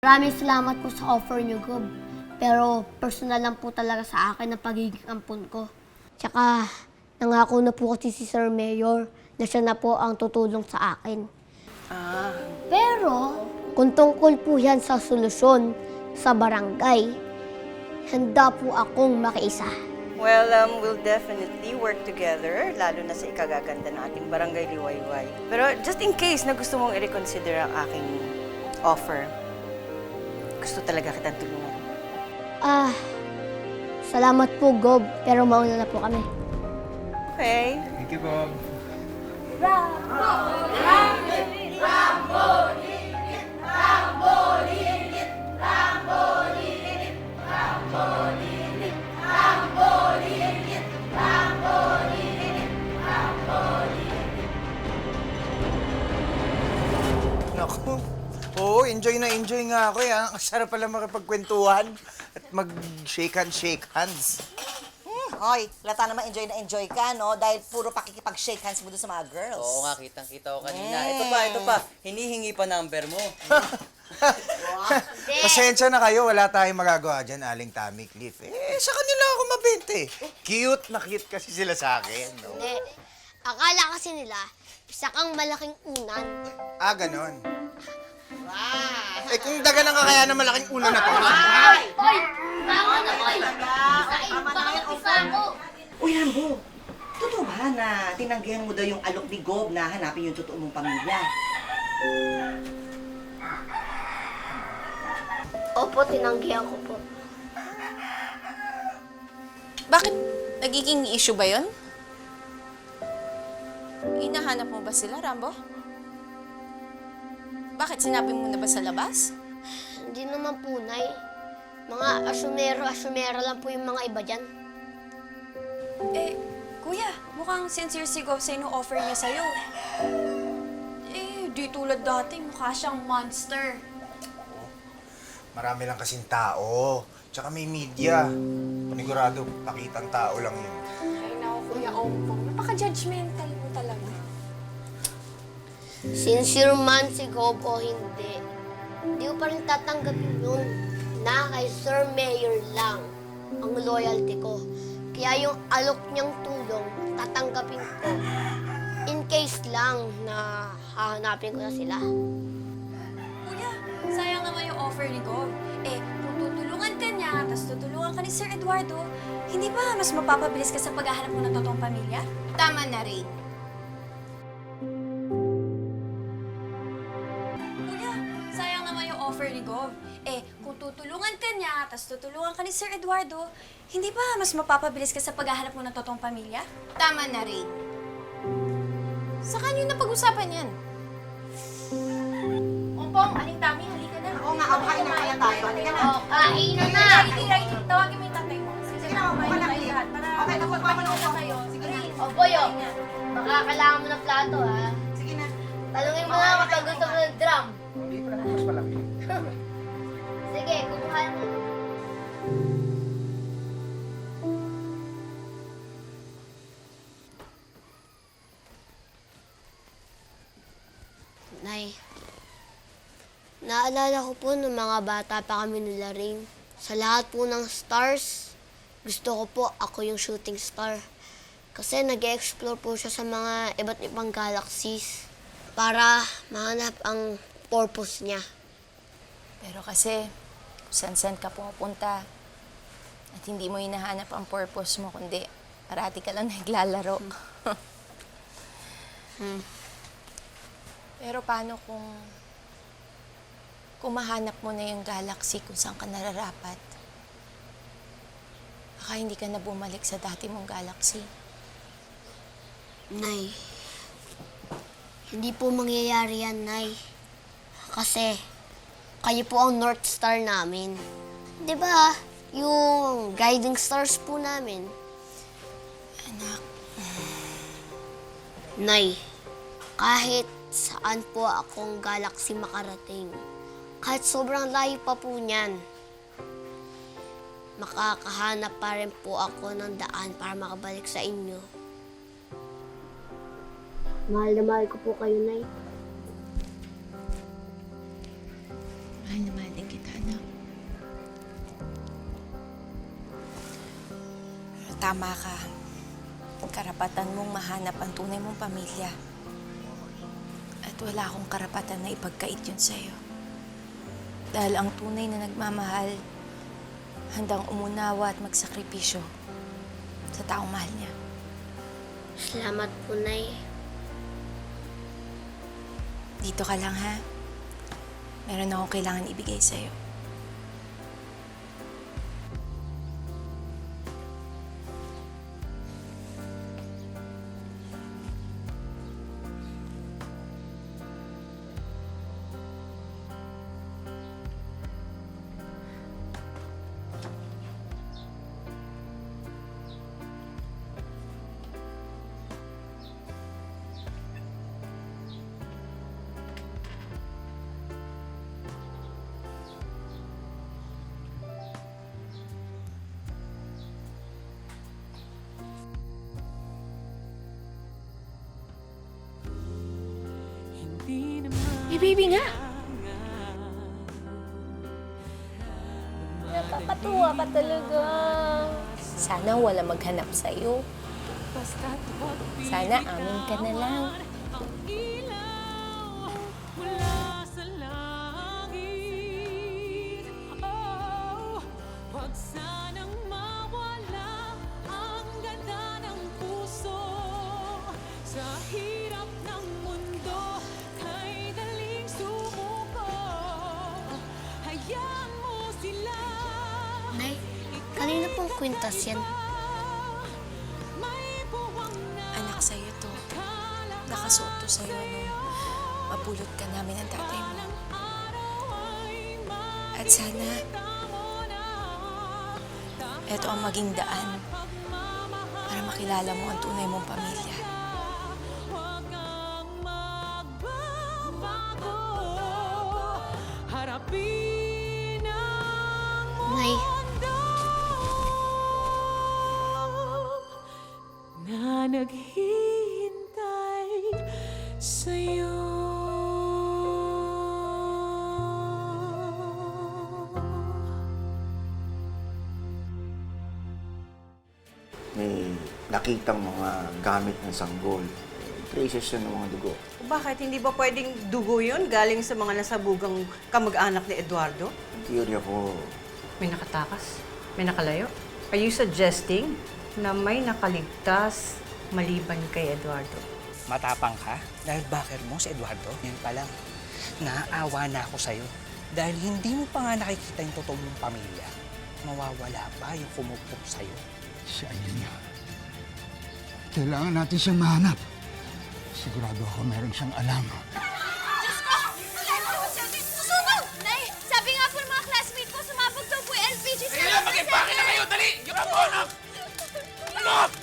Maraming salamat po sa offer niyo, Gob. Pero personal lang po talaga sa akin ang pagiging ampon ko. Tsaka, nangako na po kasi si Sir Mayor na siya na po ang tutulong sa akin. Pero, kung tungkol po yan sa solusyon sa barangay, handa po akong makiisa. Well, we'll definitely work together, lalo na sa ikagaganda ng ating barangay Liwayway. Pero just in case na gusto mong i-reconsider ang aking offer, gusto talaga kitang tulungan. Salamat po, Gob, pero mauna na po kami. Okay. Thank you, Bob. Naku, oo, enjoy na enjoy nga ako eh. Ang sarap pala makipagkwentuhan at mag-shake hands. Hoy, lata naman enjoy na enjoy ka, no? Dahil puro pakikipag-shake hands mo doon sa mga girls. Oo nga, kitang-kita ko kanina. Ito pa. Hinihingi pa number mo. Pasensya na kayo, wala tayong magagawa dyan, Aling Tammy Cliff. Sa kanila ako mabente. Cute na cute kasi sila sa akin, no? Hindi. Akala kasi nila, isa kang malaking unan. Ganon. Kung daga ng kakaya ng malaking ulo na to. Hoy! Tama na, hoy! Isa ako! Uy, Rambo, totoo ba na tinanggihan mo daw yung alok ni Gob na hanapin yung totoo mong pamilya? Opo, tinanggihan ko po. Bakit? Nagiging issue ba yun? Hinahanap mo ba sila, Rambo? Bakit? Sinabi mo na ba sa labas? Hindi naman po, Nay. Mga asumero lang po yung mga iba dyan. Eh, kuya, mukhang sincere si Gob sa ino-offer niya sa'yo. Eh, di tulad dati, mukha siyang monster. Marami lang kasing tao. Tsaka may media. Panigurado, pakitang tao lang yun. Ay, naku, Kuya Ompong. Napaka-judgmental mo talaga. Sincere man si Gob o hindi, hindi ko pa rin tatanggapin yun na kay Sir Mayor lang ang loyalty ko. Kaya yung alok niyang tulong, tatanggapin ko. In case lang na hahanapin ko na sila. Kuya, sayang naman yung offer ni Gob. Eh, kung tutulungan ka niya, tapos tutulungan ka ni Sir Eduardo, hindi ba mas mapapabilis ka sa paghahanap mo ng totoong pamilya? Tama na rin. Kuya, sayang naman yung offer ni Gob. Eh, kung tutulungan ka niya, tapos tutulungan ka ni Sir Eduardo, hindi ba mas mapapabilis ka sa paghahanap mo ng totoong pamilya? Tama na rin. Saka niyo na pag-usapan yan. Ompong, Aling Tami, halika na. Oo nga, kain na kaya tayo. Halika na. Kain na na! Tawagin mo yung tatay mo. Sige na, kumain na kayo lahat. Okay, Magpapanood na kayo. Sige na. O, Boyo, baka kailangan mo ng plato, ha? Sige na. Talungin mo na kapag gusto mo ng drum. Hindi pa naman mas malaki. Sige, kumuha mo. Nay, naalala ko po nung mga bata pa kami nilaring. Sa lahat po ng stars, gusto ko po ako yung shooting star. Kasi nag-explore po siya sa mga iba't ibang galaxies para mahanap ang purpose niya. Pero kasi, kung saan ka pupunta at hindi mo hinahanap ang purpose mo, kundi parati ka lang naglalaro. Pero paano kung mahanap mo na yung galaxy kung saan ka nararapat? Baka hindi ka na bumalik sa dati mong galaxy. Nay, hindi po mangyayari yan, Nay. Kasi, kayo po ang North Star namin. Di ba? Yung guiding stars po namin. Anak, Nay, kahit saan po akong galaxy makarating, kahit sobrang layo pa po niyan, makakahanap pa rin po ako ng daan para makabalik sa inyo. Mahal na mahal ko po kayo, Nay. mahal na mahal din kita. Tama ka. Karapatan mong mahanap ang tunay mong pamilya. At wala akong karapatan na ipagkait yun sa'yo. Dahil ang tunay na nagmamahal, handang umunawa at magsakripisyo sa taong mahal niya. Salamat po, Nay. Dito ka lang, ha? Meron akong kailangan ibigay sa'yo. Eh, baby nga! Nakakatuwa ka talaga. Sana wala maghanap sa'yo. Sana amin ka na lang. Nay, kanina pong kwintas yan. Anak sa'yo to. Nakasuot to sa'yo nung mapulot ka namin ng tatay mo. At sana, eto ang maging daan para makilala mo ang tunay mong pamilya. Nay, Na naghihintay sa'yo. May nakitang mga gamit ng sanggol. Traces yun ng mga dugo. Bakit hindi ba pwedeng dugo yun galing sa mga nasabugang kamag-anak ni Eduardo? Ang teorya ko, May nakatakas? May nakalayo? Are you suggesting na may nakaligtas maliban kay Eduardo? Matapang ka dahil backer mo si Eduardo. Yan pa lang. Naaawa na ako sa'yo. Dahil hindi mo pa nga nakikita yung totoo mong pamilya. Mawawala pa yung kumupok sa'yo. Si Ailina. Kailangan natin siyang mahanap. Sigurado ako meron siyang alam. Susunog! Nay, sabi nga po ng mga classmate ko, sumabog daw po yung LPG. Sige lang, mag-impake na kayo! Dali! Yung anak! Ano?